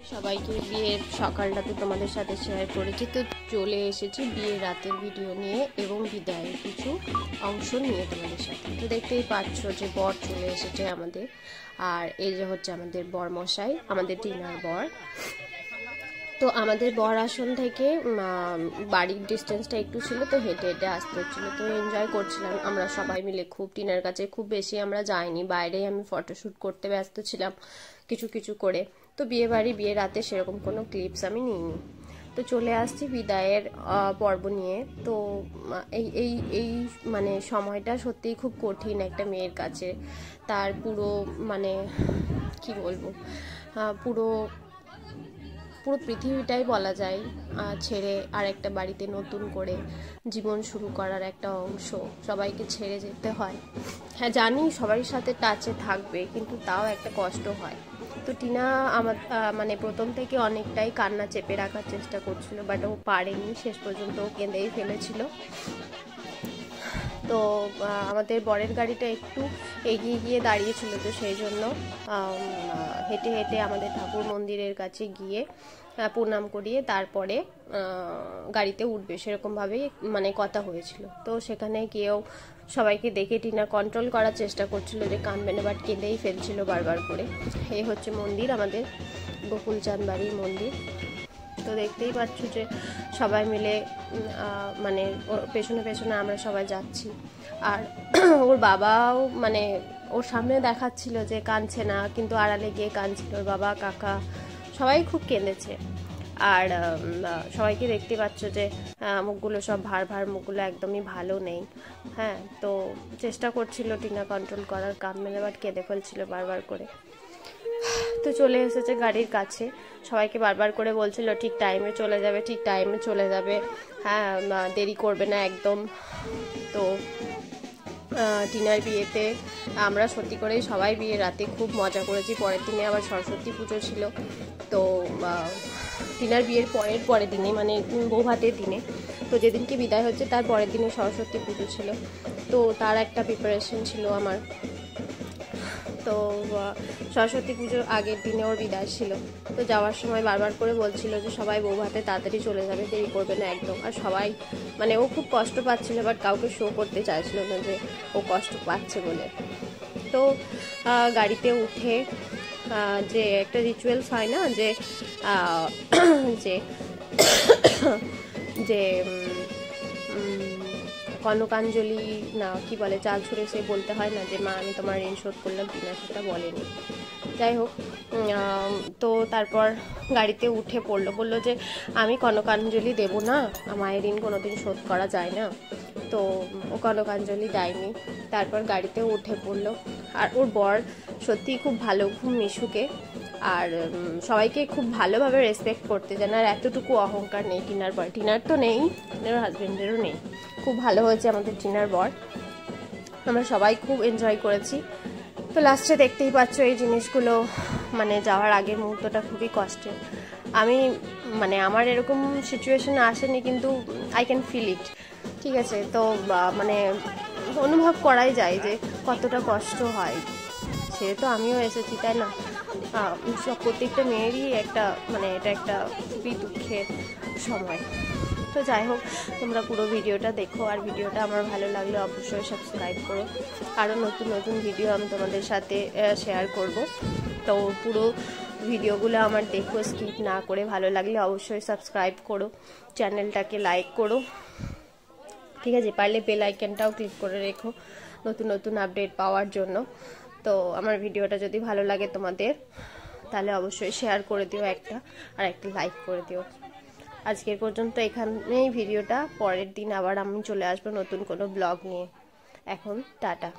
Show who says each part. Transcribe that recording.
Speaker 1: সবাইকে বিয়ের সকালটাতে তোমাদের সাথে শেয়ার করেছি। তো চলে এসেছি বিয়ের রাতের ভিডিও নিয়ে এবং বিদায়ের কিছু অংশ নিয়ে তোমাদের সাথে। তো দেখতেই পাচ্ছ যে বর চলে এসেছে আমাদের, আর এই যে হচ্ছে আমাদের বর মশাই, আমাদের ডিনার বর। তো আমাদের বর আসন থেকে বাড়ির ডিস্টেন্সটা একটু ছিল, তো হেঁটে হেঁটে আসতে হচ্ছিলো। তো এনজয় করছিলাম আমরা সবাই মিলে খুব। টিনার কাছে খুব বেশি আমরা যাইনি, বাইরেই আমি ফটোশ্যুট করতে ব্যস্ত ছিলাম কিছু কিছু করে। তো বিয়ে বাড়ি বিয়ে রাতে সেরকম কোনো ক্লিপস আমি নিইনি। তো চলে আসছি বিদায়ের পর্ব নিয়ে। তো এই এই এই মানে সময়টা সত্যিই খুব কঠিন একটা মেয়ের কাছে। তার পুরো মানে কি বলবো, পুরো পুরো পৃথিবীটাই বলা যায় ছেড়ে আর একটা বাড়িতে নতুন করে জীবন শুরু করার একটা অংশ সবাইকে ছেড়ে যেতে হয়। হ্যাঁ জানি সবারই সাথে টাচে থাকবে, কিন্তু তাও একটা কষ্ট হয়। তো টিনা আমার মানে প্রথম থেকে অনেকটাই কান্না চেপে রাখার চেষ্টা করছিল, বাট ও পারেনি, শেষ পর্যন্ত ও কেঁদেই ফেলেছিল। তো আমাদের বরের গাড়িটা একটু এগিয়ে গিয়ে দাঁড়িয়েছিল, তো সেই জন্য হেঁটে হেঁটে আমাদের ঠাকুর মন্দিরের কাছে গিয়ে প্রণাম করিয়ে তারপরে গাড়িতে উঠবে সেরকমভাবেই মানে কথা হয়েছিল। তো সেখানে গিয়েও সবাইকে দেখে টিনা কন্ট্রোল করার চেষ্টা করছিল যে কাঁদবে না, বাট কেঁদেই ফেলছিল বারবার করে। এই হচ্ছে মন্দির, আমাদের গোকুলচাঁদ বাড়ির মন্দির। তো দেখতেই পাচ্ছ যে সবাই মিলে মানে পেছনে পেছনে আমরা সবাই যাচ্ছি। আর ওর বাবাও মানে ওর সামনে দেখাচ্ছিল যে কাঁদছে না, কিন্তু আড়ালে গিয়ে কাঁদছিল। ওর বাবা কাকা সবাই খুব কেঁদেছে। আর সবাইকে দেখতে পাচ্ছ যে মুখগুলো সব ভার ভার, মুখগুলো একদমই ভালো নেই। হ্যাঁ, তো চেষ্টা করছিল টিনা কন্ট্রোল করার, কাঁদবে না, বাট কেঁদে ফেলছিল বারবার করে। তো চলে এসেছে গাড়ির কাছে, সবাইকে বারবার করে বলছিল ঠিক টাইমে চলে যাবে, ঠিক টাইমে চলে যাবে, হ্যাঁ দেরি করবে না একদম। তো টিনার বিয়েতে আমরা সত্যি করেই সবাই বিয়ের রাতে খুব মজা করেছি। পরের দিনে আবার সরস্বতী পুজো ছিল। তো টিনার বিয়ের পরের দিনে মানে বৌভাতের দিনে, তো যেদিনকে বিদায় হচ্ছে তার পরের দিনে সরস্বতী পুজো ছিল। তো তার একটা প্রিপারেশন ছিল আমার। তো সরস্বতী পুজোর আগের দিনে ওর বিদায় ছিল। তো যাওয়ার সময় বারবার করে বলছিল যে সবাই বৌভাতে তাড়াতাড়ি চলে যাবে, দেরি করবে না একদম। আর সবাই মানে ও খুব কষ্ট পাচ্ছিল, বাট কাউকে শো করতে চাইছিল না যে ও কষ্ট পাচ্ছে বলে। তো গাড়িতে উঠে যে একটা রিচুয়ালস হয় না, যে যে যে কনকাঞ্জলি না কি বলে, চাল ছুঁড়ে সে বলতে হয় না যে মা আমি তোমার ঋণ শোধ করলাম, কিনা সেটা বলেনি। যাই হোক, তো তারপর গাড়িতে উঠে বললো যে আমি কনকাঞ্জলি দেবো না, মায়ের ঋণ কোনোদিন শোধ করা যায় না। তো ও কনকাঞ্জলি দেয়নি। তারপর গাড়িতে উঠে পড়লো। আর ওর বর সত্যিই খুব ভালো, খুব মিশুকে, আর সবাইকে খুব ভালোভাবে রেসপেক্ট করতে জানে। আর এতটুকু অহংকার নেই টিনার বর, টিনার তো নেই, টিনার হাজবেন্ডেরও নেই। খুব ভালো হয়েছে আমাদের টিনার বর, আমরা সবাই খুব এনজয় করেছি। তো লাস্টে দেখতেই পাচ্ছ এই জিনিসগুলো, মানে যাওয়ার আগের মুহূর্তটা খুবই কষ্টের। আমি মানে আমার এরকম সিচুয়েশন আসেনি, কিন্তু আই ক্যান ফিল ইট, ঠিক আছে। তো মানে অনুভব করাই যায় যে কতটা কষ্ট হয়। সে তো আমিও এসেছি, তাই না? সব প্রত্যেকটা মেয়েরই একটা মানে এটা একটা খুবই দুঃখের সময়। তো যাই হোক, তোমরা পুরো ভিডিওটা দেখো, আর ভিডিওটা আমার ভালো লাগলে অবশ্যই সাবস্ক্রাইব করো। আরও নতুন নতুন ভিডিও আমি তোমাদের সাথে শেয়ার করব। তো পুরো ভিডিওগুলো আমার দেখো, স্কিপ না করে। ভালো লাগলে অবশ্যই সাবস্ক্রাইব করো, চ্যানেলটাকে লাইক করো, ঠিক আছে? পারলে বেল আইকনটাও ক্লিক করে রেখো নতুন নতুন আপডেট পাওয়ার জন্য। তো আমার ভিডিওটা যদি ভালো লাগে তোমাদের, তাহলে অবশ্যই শেয়ার করে দিও একটা, আর একটা লাইক করে দিও। আজকের পর্যন্ত এখানেই ভিডিওটা, পরের দিন আবার আমি চলে আসবো নতুন কোনো ব্লগ নিয়ে। এখন টাটা।